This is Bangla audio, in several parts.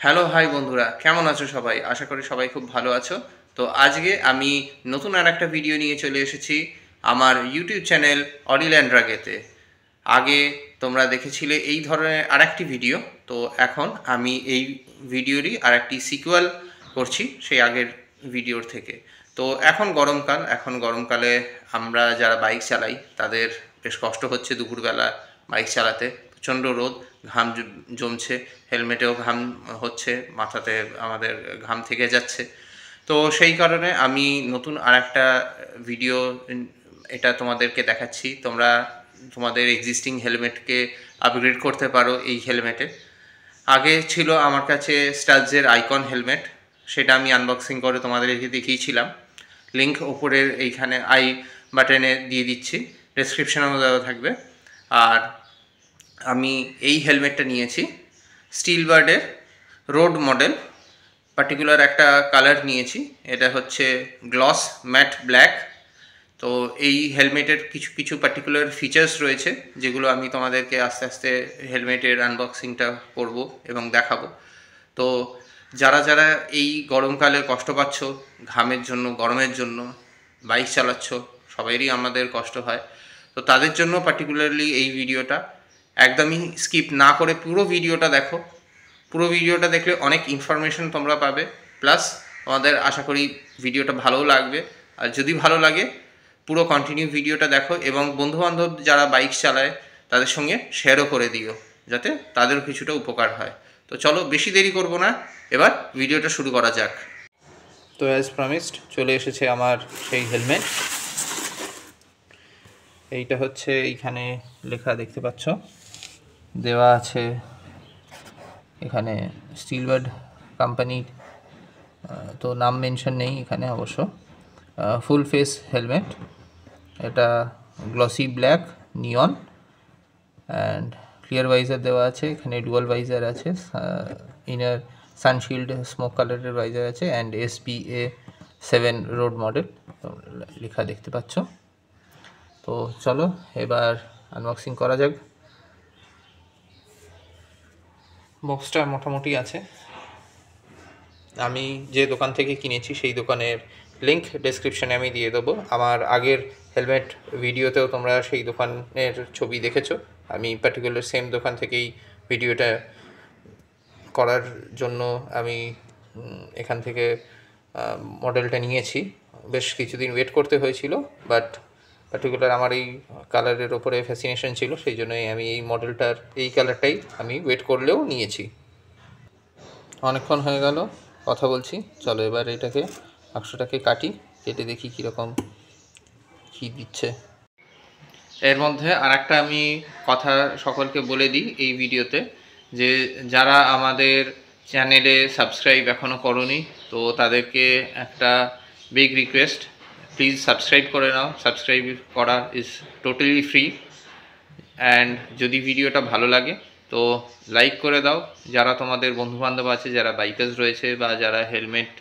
হ্যালো হাই বন্ধুরা, কেমন আছো সবাই? আশা করি সবাই খুব ভালো আছো। তো আজকে আমি নতুন আর একটা ভিডিও নিয়ে চলে এসেছি আমার ইউটিউব চ্যানেল অডিল অ্যান্ড ড্রাগেতে। আগে তোমরা দেখেছিলে এই ধরনের আরেকটি ভিডিও। তো এখন আমি এই ভিডিওরই আরেকটি সিকুয়াল করছি সেই আগের ভিডিওর থেকে। তো এখন গরমকালে আমরা যারা বাইক চালাই তাদের বেশ কষ্ট হচ্ছে দুপুরবেলা বাইক চালাতে। প্রচণ্ড রোদ, ঘাম জমছে, হেলমেটেও ঘাম হচ্ছে, মাথাতে আমাদের ঘাম থেকে যাচ্ছে। তো সেই কারণে আমি নতুন আরেকটা ভিডিও এটা তোমাদেরকে দেখাচ্ছি। তোমরা তোমাদের এক্সিস্টিং হেলমেটকে আপগ্রেড করতে পারো এই হেলমেটে। আগে ছিল আমার কাছে স্টাডজের আইকন হেলমেট, সেটা আমি আনবক্সিং করে তোমাদেরকে দেখিয়েছিলাম। লিঙ্ক ওপরের এইখানে আই বাটনে দিয়ে দিচ্ছি, ডেসক্রিপশনেও দেওয়া থাকবে। আর আমি এই হেলমেটটা নিয়েছি স্টিল বার্ডের রোড মডেল, পার্টিকুলার একটা কালার নিয়েছি, এটা হচ্ছে গ্লস ম্যাট ব্ল্যাক। তো এই হেলমেটের কিছু কিছু পার্টিকুলার ফিচার্স রয়েছে যেগুলো আমি তোমাদেরকে আস্তে আস্তে হেলমেটের আনবক্সিংটা করব এবং দেখাবো। তো যারা যারা এই গরমকালে কষ্ট পাচ্ছ, ঘামের জন্য, গরমের জন্য বাইক চালাচ্ছ, সবাইরই আমাদের কষ্ট হয়, তো তাদের জন্য পার্টিকুলারলি এই ভিডিওটা একদমই স্কিপ না করে পুরো ভিডিওটা দেখো। পুরো ভিডিওটা দেখলে অনেক ইনফরমেশন তোমরা পাবে, প্লাস তোমাদের আশা করি ভিডিওটা ভালোও লাগবে। আর যদি ভালো লাগে পুরো কন্টিনিউ ভিডিওটা দেখো এবং বন্ধুবান্ধব যারা বাইক চালায় তাদের সঙ্গে শেয়ারও করে দিও, যাতে তাদেরও কিছুটা উপকার হয়। তো চলো বেশি দেরি করব না, এবার ভিডিওটা শুরু করা যাক। তো অ্যাজ প্রমিসড চলে এসেছে আমার সেই হেলমেট। এইটা হচ্ছে, এইখানে লেখা দেখতে পাচ্ছ, দেওয়া আছে এখানে স্টিলবার্ড কোম্পানির, তো নাম মেনশন নেই এখানে অবশ্য। ফুল ফেস হেলমেট, এটা glossy black neon and clear visor দেওয়া আছে, এখানে ডুয়াল ভাইজার আছে, ইনার সানশিল্ড স্মোক কালারের ভাইজার আছে অ্যান্ড SPA7 রোড মডেল লেখা দেখতে পাচ্ছ। তো চলো এবার আনবক্সিং করা যাক। বক্সটা মোটামুটি আছে। আমি যে দোকান থেকে কিনেছি সেই দোকানের লিঙ্ক ডেসক্রিপশানে আমি দিয়ে দেবো। আমার আগের হেলমেট ভিডিওতেও তোমরা সেই দোকানের ছবি দেখেছো। আমি পার্টিকুলার সেম দোকান থেকেই ভিডিওটা করার জন্য আমি এখান থেকে মডেলটা নিয়েছি। বেশ কিছুদিন ওয়েট করতে হয়েছিল, বাট পার্টিকুলার আমার এই কালারের ওপরে ফ্যাসিনেশন ছিল, সেই জন্যই আমি এই মডেলটার এই কালারটাই আমি ওয়েট করলেও নিয়েছি। অনেকক্ষণ হয়ে গেল কথা বলছি, চলো এবার এটাকে বাক্সটাকে কাটি, কেটে দেখি কীরকম কী দিচ্ছে। এর মধ্যে আর একটা আমি কথা সকলকে বলে দিই এই ভিডিওতে, যে যারা আমাদের চ্যানেলে সাবস্ক্রাইব এখনও করোনি, তো তাদেরকে একটা বিগ রিকোয়েস্ট, প্লিজ সাবস্ক্রাইব করে নাও। সাবস্ক্রাইব করা ইজ টোটালি ফ্রি। অ্যান্ড যদি ভিডিওটা ভালো লাগে তো লাইক করে দাও। যারা তোমাদের বন্ধুবান্ধব আছে, যারা বাইকার্স রয়েছে বা যারা হেলমেট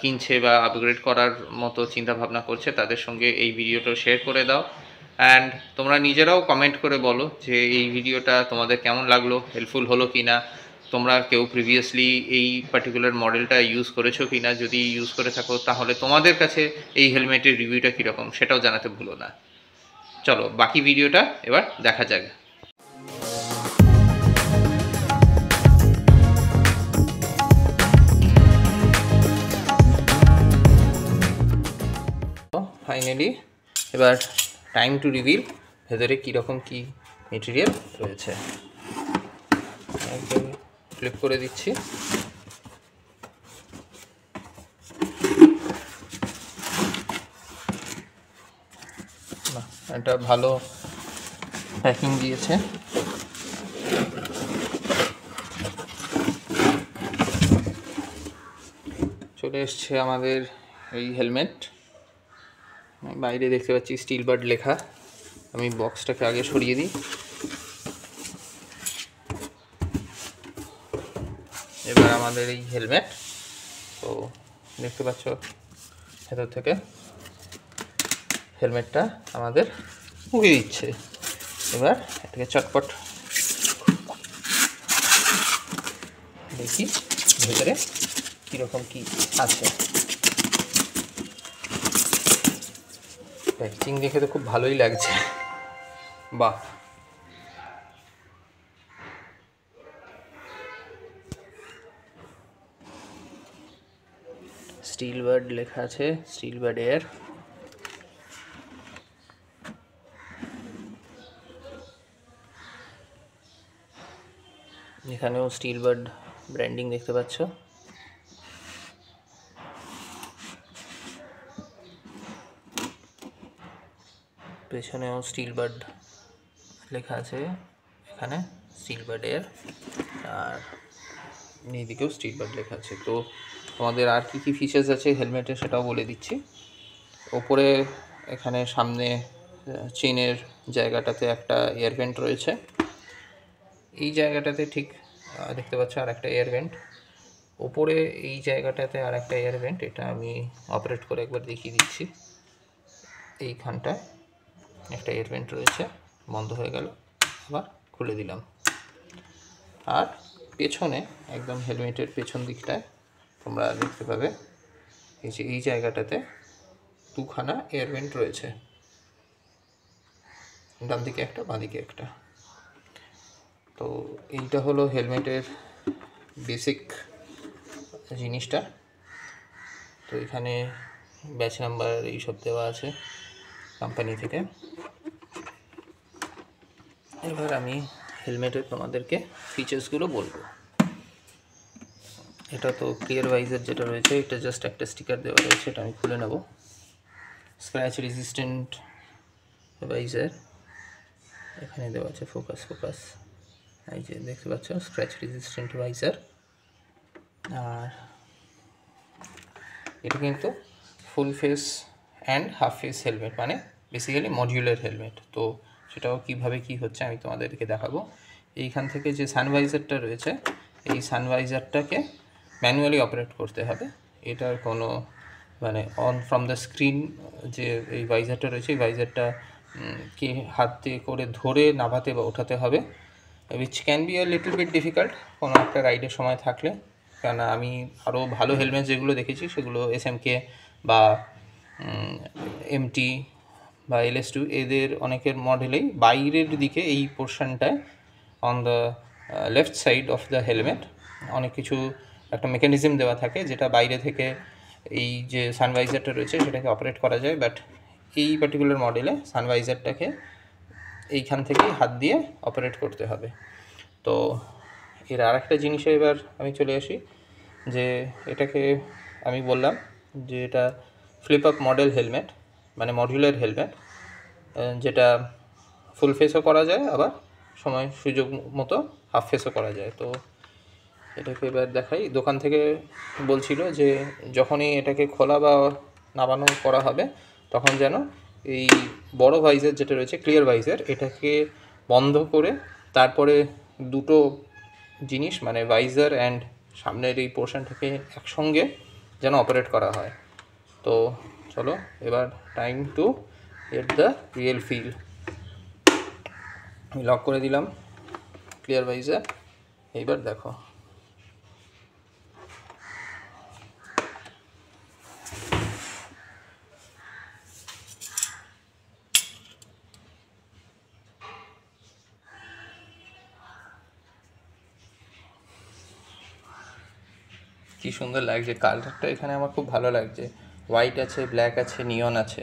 কিনছে বা আপগ্রেড করার মতো চিন্তাভাবনা করছে, তাদের সঙ্গে এই ভিডিওটা শেয়ার করে দাও। অ্যান্ড তোমরা নিজেরাও কমেন্ট করে বলো যে এই ভিডিওটা তোমাদের কেমন লাগলো, হেল্পফুল হলো কি না, তোমরা কেউ প্রিভিয়াসলি এই পার্টিকুলার মডেলটা ইউজ করেছো কি না। যদি ইউজ করে থাকো তাহলে তোমাদের কাছে এই হেলমেটের রিভিউটা কীরকম সেটাও জানাতে ভুলো না। চলো বাকি ভিডিওটা এবার দেখা যাক। ফাইনালি এবার টাইম টু রিভিল ভেতরে কীরকম কী মেটেরিয়াল রয়েছে। একদম ফ্লিপ করে দিচ্ছি। এটা ভালো প্যাকিং দিয়েছে। চলে এসছে আমাদের এই হেলমেট। বাইরে দেখতে পাচ্ছি স্টিল বার্ড লেখা। আমি বক্সটাকে আগে সরিয়ে দিই। এবার আমাদের এই হেলমেট, তো দেখতে পাচ্ছ ভেতর থেকে হেলমেটটা আমাদের মুখে দিচ্ছে। এবার এটাকে চটপট দেখি ভেতরে কীরকম কী আছে। প্যাকেজিং দেখে তো খুব ভালোই লাগছে, বাহ। স্টিল বার্ড লেখা আছে, স্টিল বার্ড এয়ার। এখানেও স্টিল বার্ড ব্র্যান্ডিং দেখতে পাচ্ছ। পেছনেও স্টিল বার্ড লেখা আছে, এখানে স্টিল বার্ড এয়ার, আর এইদিকেও স্টিল বার্ড লেখা আছে। তো তোমাদের আর কি কি ফিচার্স আছে হেলমেটে সেটাও বলে দিচ্ছি। ওপরে এখানে সামনে চেনের জায়গাটাতে একটা এয়ার ভেন্ট রয়েছে, এই জায়গাটাতে ঠিক দেখতে পাচ্ছ আর একটা এয়ার ভেন্ট, ওপরে এই জায়গাটাতে আর একটা এয়ার ভেন্ট। এটা আমি অপারেট করে একবার দেখিয়ে দিচ্ছি। এইখানটায় একটা এয়ার ভেন্ট রয়েছে, বন্ধ হয়ে গেল, আবার খুলে দিলাম। আর পেছনে একদম হেলমেটের পেছন দিকটায় তোমরা দেখতে পাবে এই যে এই জায়গাটাতে দুখানা এয়ার ভেন্ট রয়েছে, ডান দিকে একটা, বাঁ দিকে একটা। তো এইটা হলো হেলমেটের বেসিক জিনিসটা। তো এখানে ব্যাচ নাম্বার এইসব দেওয়া আছে কোম্পানি থেকে। এবার আমি হেলমেটের তোমাদেরকে ফিচার্সগুলো বলবো। এটা তো ক্লিয়ার ভাইজার যেটা রয়েছে, এটা জাস্ট একটা স্টিকার দেওয়া রয়েছে, এটা আমি খুলে নেব। স্ক্র্যাচ রেজিস্ট্যান্ট ভাইজার এখানে দেওয়া আছে, ফোকাস এই যে দেখতে পাচ্ছ, স্ক্র্যাচ রেজিস্ট্যান্ট ভাইজার। আর এটা কিন্তু full face and half face helmet, মানে বেসিক্যালি মডিউলার হেলমেট। তো সেটাও কীভাবে কী হচ্ছে আমি তোমাদেরকে দেখাবো। এইখান থেকে যে সানভাইজারটা রয়েছে, এই সানভাইজারটাকে ম্যানুয়ালি অপারেট করতে হবে। এটার কোনো মানে অন ফ্রম দ্য স্ক্রিন যে এই ভাইজারটা রয়েছে, এই ভাইজারটা কি হাত দিয়ে করে ধরে নামাতে বা ওঠাতে হবে, which can be a little bit difficult কোনো একটা রাইডের সময় থাকলে। কেননা আমি আরও ভালো হেলমেট যেগুলো দেখেছি সেগুলো SMK বা MT বা LS2 এদের অনেকের মডেলেই বাইরের দিকে এই পোর্শনটায় on the left side of the helmet অনেক কিছু একটা মেকানিজম দেওয়া থাকে, যেটা বাইরে থেকে এই যে সানভাইজারটা রয়েছে সেটাকে অপারেট করা যায়। বাট এই পার্টিকুলার মডেলে সানভাইজারটাকে এইখান থেকেই হাত দিয়ে অপারেট করতে হবে। তো এর আর একটা জিনিসে এবার আমি চলে আসি, যে এটাকে আমি বললাম যে এটা ফ্লিপ আপ মডেল হেলমেট, মানে মডিউলার হেলমেট, যেটা ফুল ফেসও করা যায়, আবার সময় সুযোগ মতো হাফ ফেসও করা যায়। তো এটাকে এবার দেখাই। দোকান থেকে বলছিল যে যখনই এটাকে খোলা বা নামানো করা হবে তখন যেন এই বড় ভাইজার যেটা রয়েছে ক্লিয়ার ভাইজার, এটাকে বন্ধ করে তারপরে দুটো জিনিস মানে ভাইজার অ্যান্ড সামনের এই পোর্শনটাকে একসঙ্গে যেন অপারেট করা হয়। তো চলো এবার time to get the real feel. আমি লক করে দিলাম ক্লিয়ার ভাইজার, এইবার দেখো কি সুন্দর লাগছে কালারটা। এখানে আমার খুব ভালো লাগছে, হোয়াইট আছে, ব্ল্যাক আছে, নিয়ন আছে।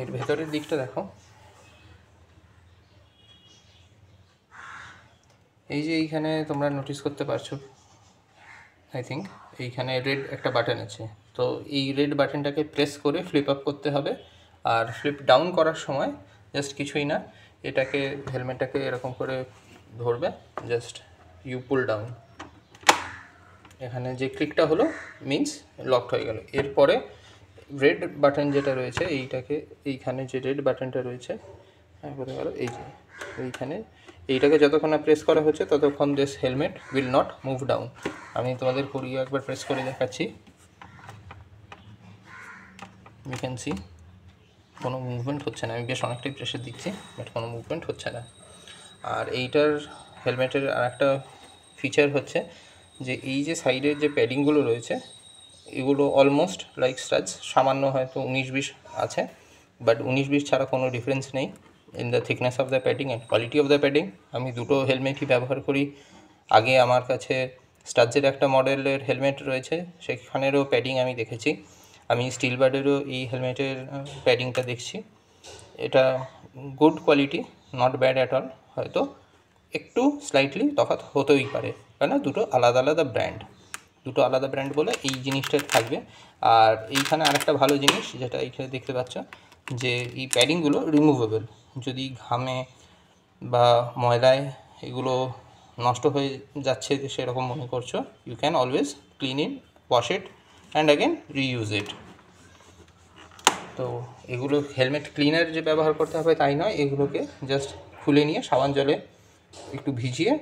এর ভেতরের দিকটা দেখো, এই যে এইখানে তোমরা নোটিস করতে পারছো আই থিঙ্ক, এইখানে রেড একটা বাটন আছে। তো এই রেড বাটনটাকে প্রেস করে ফ্লিপ আপ করতে হবে, আর ফ্লিপ ডাউন করার সময় জাস্ট কিছুই না, এটাকে হেলমেটটাকে এরকম করে ধরবে, জাস্ট ইউ পুল ডাউন, এখানে যে ক্লিকটা হলো মিন্স লকড হয়ে গেল। এরপরে রেড বাটন যেটা রয়েছে এইটাকে, এইখানে যে রেড বাটনটা রয়েছে বলে গেল এই যে এইখানে, এইটাকে যতক্ষণ না প্রেস করা হচ্ছে ততক্ষণ this helmet will not move down. আমি তোমাদের করিয়ে একবার প্রেস করে দেখাচ্ছি, ইউ ক্যান সি কোনো মুভমেন্ট হচ্ছে না। আমি বেশ অনেকটাই প্রেশার দিচ্ছি বাট কোনো মুভমেন্ট হচ্ছে না। আর এইটার হেলমেটের আর একটা ফিচার হচ্ছে যে এই যে সাইডের যে প্যাডিংগুলো রয়েছে এগুলো অলমোস্ট লাইক স্টাচ, সামান্য হয়তো 19-20 আছে, বাট 19-20 ছাড়া কোনো ডিফারেন্স নেই in the thickness of the padding and quality of the padding. আমি দুটো হেলমেটই ব্যবহার করি। আগে আমার কাছে স্টাচের একটা মডেলের হেলমেট রয়েছে, সেখানেরও প্যাডিং আমি দেখেছি। আমি স্টিলবার্ডেরও এই হেলমেটের প্যাডিংটা দেখছি। এটা good quality, not bad at all. হয়তো একটু স্লাইটলি তফাৎ হতেই পারে, কেন দুটো আলাদা আলাদা ব্র্যান্ড বলে এই জিনিসটা থাকবে। আর এইখানে আরেকটা ভালো জিনিস যেটা এইখানে দেখতে পাচ্ছ, যে এই প্যাডিংগুলো রিমুভেবল। যদি ঘামে বা ময়লায় এগুলো নষ্ট হয়ে যাচ্ছে সেরকম মনে করছো, you can always clean it, wash it and again reuse it. তো এগুলো হেলমেট ক্লিনার যে ব্যবহার করতে হবে তাই নয়, এগুলোকে জাস্ট খুলে নিয়ে সাবান জলে একটু ভিজিয়ে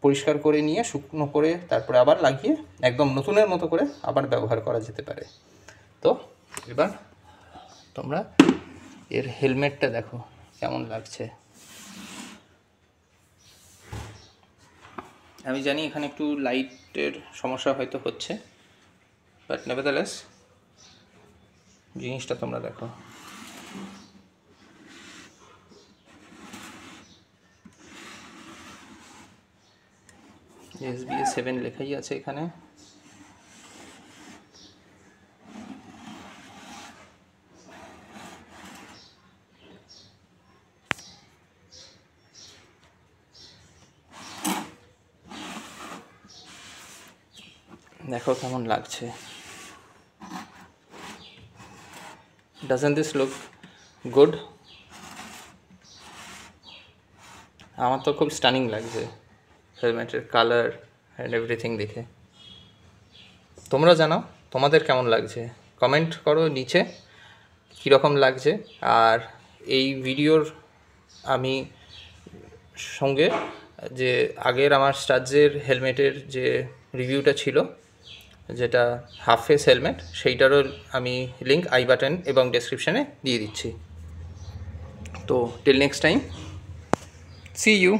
পরিষ্কার করে নিয়ে শুকনো করে তারপরে আবার লাগিয়ে একদম নতুনের মতো করে আবার ব্যবহার করা যেতে পারে। তো এবার তোমরা এর হেলমেটটা দেখো কেমন লাগছে। আমি জানি এখানে একটু লাইটের সমস্যা হয়তো হচ্ছে, বাট নেভারদালেস জিনিসটা তোমরা দেখো। SBA 7 লেখাই আছে এখানে। দেখো কেমন লাগছে। Doesn't this look good? আমার তো খুব স্টানিং লাগছে হেলমেটের কালার অ্যান্ড এভরিথিং দেখে। তোমরা জানাও তোমাদের কেমন লাগছে, কমেন্ট করো নিচে কীরকম লাগছে। আর এই ভিডিওর আমি সঙ্গে যে আগের আমার স্টাজের হেলমেটের যে রিভিউটা ছিল, যেটা হাফ ফেস হেলমেট, সেইটারও আমি লিঙ্ক আই বাটন এবং ডেসক্রিপশানে দিয়ে দিচ্ছি। তো till next time, see you.